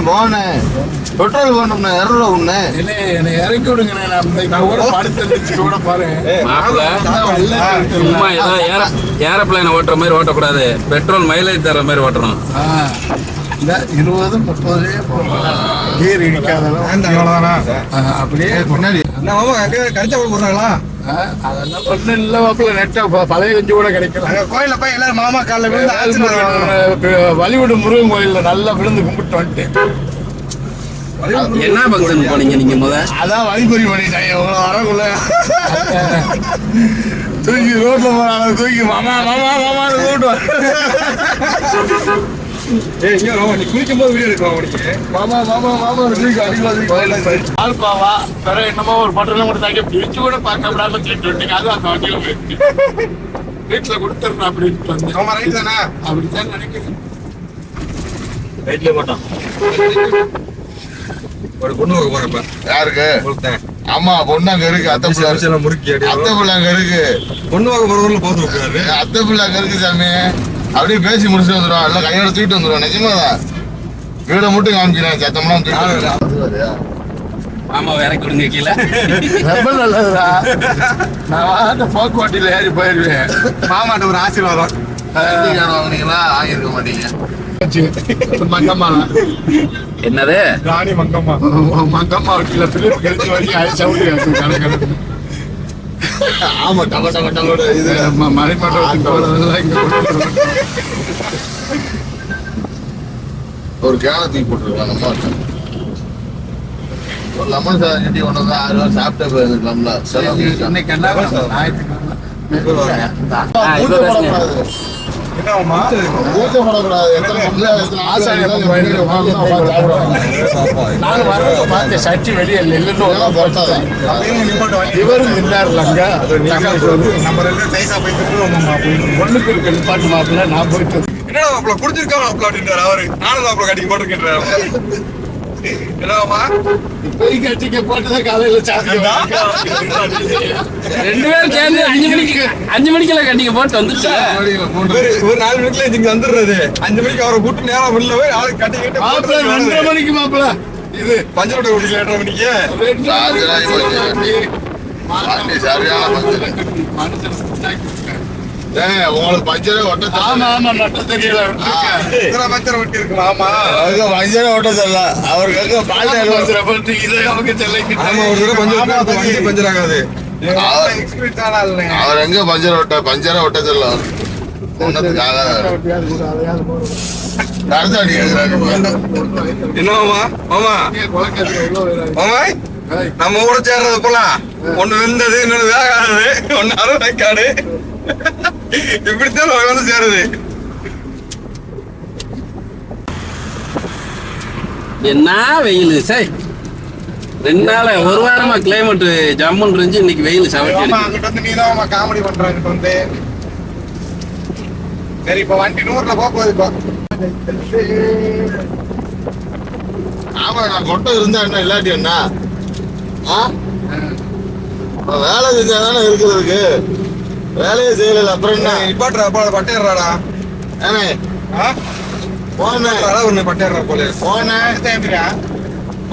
போனே பெட்ரோல் போனோம்னா 200 ரூபா ஒண்ணு என்னை இறக்கி விடுங்க. நான் கூட படுத்து கூட பாரு. சும்மா ஏதோ ஏரோப்ளைனை ஓட்டுற மாதிரி ஓட்டக்கூடாது, பெட்ரோல் மைலேஜ் தர மாதிரி ஓட்டணும். இந்த 20, 30 கீர் இடிக்காதளவு அப்படியே முன்னாடி கடிச்சா போடுறாங்களா? அதெல்லாம் ஒன்றும் இல்லை மாப்பிள்ள. நெட்டா பழைய கஞ்சி கூட கிடைக்கல. கோயில போய் எல்லாரும் மாமா காலில் விழுந்து வழிவிடு முருகன் கோயில்ல நல்லா விழுந்து கும்பிட்டு வந்துட்டேன். என்ன ஃபங்க்ஷன் போனீங்க நீங்க அதான் வழிபறி பண்ணிட்டாங்க. வரக்குள்ள தூக்கி ரோட்ல போறாங்க, தூக்கி மாமா மாமா மாமா கூப்பிட்டு நீ குளிக்கும் போது வீடியோ எடுக்கலாம். மாமா மாமா மாமா தூக்கி அடிக்கலாம். ஆல்பாவா வேற என்னமோ ஒரு பட்டணம் கூட தாங்க பிரிச்சு கூட பார்க்க விடாம தூக்கிட்டு அது அந்த வண்டியில போயிடுச்சு. வீட்டுல கொடுத்துருந்தேன் அப்படின்ட்டு வந்து அப்படித்தான் நினைக்கிறேன். ரைட்ல போட்டோம். ஒரு பொண்ணு பார்க்க போறப்ப யாருக்கு? ஆமா, பொண்ணு அங்க இருக்கு. அத்தை பிள்ளை முறுக்கி அத்தை பிள்ளை அங்க இருக்கு. பொண்ணு பார்க்க போறவங்க போட்டு விட்டுறாரு. அத்தை பிள்ளை அங்க இருக்கு சாமி. அப்படியே பேசி முடிச்சுட்டு வந்துடும். எல்லாம் கையோட தூக்கிட்டு வந்துடும். நிஜமாதான் வீட மட்டும் காமிக்கிறேன். சத்தம்லாம் ஆமா இறக்கி விடுங்க கீழே. ரொம்ப நல்லதுடா. நான் போக்குவரட்டில ஏறி போயிருவேன். மாமாட்ட ஒரு ஆசீர்வாதம். வாங்கினீங்களா? ஆகியிருக்க மாட்டீங்க. மங்கம்மா என்னது? ராணி மங்கம்மா. மங்கம்மா வீட்டுல பிலிப் கழிச்சு வரைக்கும் சவுண்ட் கணக்கு. ஆமா, டம டம டமோட இது மறைமட்டம் ஒரு கேன தூக்கி போட்டுருக்காங்க. நம்ம ஒரு லெமன் சாதம் கட்டி ஒன்று தான் 6 ரூபா சாப்பிட்டே போயிருக்கலாம்ல. இன்னைக்கு என்ன சட்டி வெளியே இவரும் நின்றாருலங்க. ஒண்ணுக்கு இருக்கு நிப்பாட்டு மாப்பிள்ள. நான் போயிட்டு என்ன மாப்பிள்ள குடிச்சிருக்காங்க அப்படின்றாரு அவரு. நானும் மாப்பிள்ள கட்டிக்க போட்டிருக்கேன். போய் கட்டிக்க போட்டுதான் காலையில ரெண்டு பேரும் சேர்ந்து 5 மணிக்கெல்லாம் கட்டிக்க போட்டு வந்துச்சு. ஒரு 4 மணிக்குல இங்க வந்துடுறது. 5 மணிக்கு அவரை கூட்டு நேரம் வெளில போய் ஆளு கட்டிக்கிட்டு 2:30 மணிக்கு மாப்பிள்ள. இது பஞ்சரோட கூட்டி 2:30 மணிக்கு உங்களுக்கு பஞ்சரே ஓட்ட. ஆமா ஆமா நட்ட தெரியல. பஞ்சரை ஓட்டி இருக்கு. ஆமா, பஞ்சரே ஓட்ட தெரியல அவருக்கு. பால் பஞ்சர் ஆகாது. அவர் எங்க பஞ்சர் ஓட்ட பஞ்சரே ஓட்ட தெரியல. ஒன்னதுக்கு ஆகாது. என்னமா மாமா மாமா நம்ம கூட சேர்றது போலாம். ஒண்ணு வெந்தது, இன்னொன்னு வேகாது, ஒன்னு அரைக்காடு. இப்படித்தான் வந்து சேருது. என்ன வெயில் சார். 2 நாள் 1 வாரமா கிளைமேட் ஜம்முன்னு இருந்துச்சு. இன்னைக்கு வெயில் சவட்டி. அங்கிட்ட வந்து நீதான் காமெடி பண்றாங்க வந்து. சரி, இப்ப வண்டி 100ல போகுது. இப்போ ஆமா, நான் கொட்டை இருந்தா என்ன இல்லாட்டி என்ன? வேலை செஞ்சாதானே இருக்கிறதுக்கு. வேலையே செய்யல. அப்புறம் என்ன இப்பாட்டுறா பட்டேறாடா. ஏனே போனே பட்டேறா போல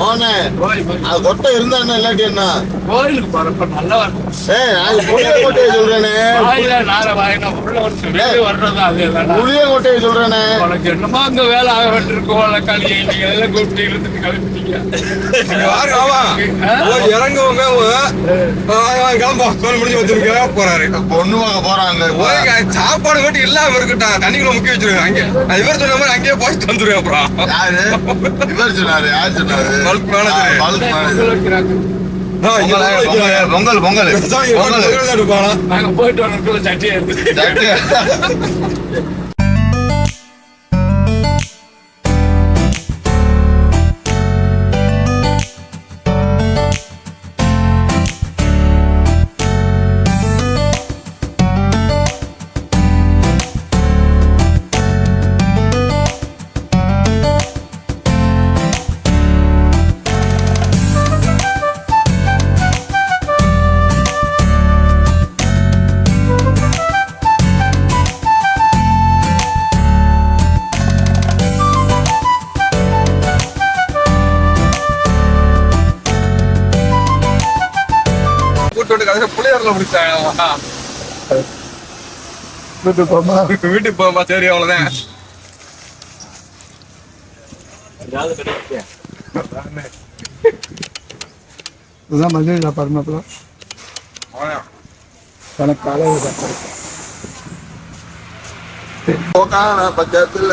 போனேன். அது கொட்டை இருந்தா என்ன இல்லாட்டி என்ன? கோயிலுக்கு போறப்ப நல்லா இருக்கும். புளிய கொட்டையை சொல்றேனே. புளிய கொட்டையை சொல்றேனே. உனக்கு என்னமோ அங்க வேலை ஆக வேண்டியிருக்கும். எல்லாம் கூப்பிட்டு இழுத்துட்டு கிளம்பிட்டீங்க. இறங்குவங்க கிளம்ப முடிஞ்சு வச்சிருக்க போறாரு. பொண்ணு வாங்க போறாங்க. சாப்பாடு மட்டும் இல்லாம இருக்கட்டா. தண்ணிக்குள்ள முக்கிய வச்சிருக்காங்க. இவர் சொன்ன மாதிரி அங்கேயே போயிட்டு வந்துருவேன். அப்புறம் இவர் சொன்னாரு. யார் சொன்னாரு? பொங்கல் பொங்கல் நாங்க போயிட்டு வரதுக்குள்ள சட்டியா இருக்கு. பீகார்ல முடிச்சாங்க. வீட்டுக்கு போமா, சரி அவ்வளவுதான். இதுதான் மஞ்சள் சாப்பாடு எனக்கு காலையில் சாப்பாடு பக்கத்துல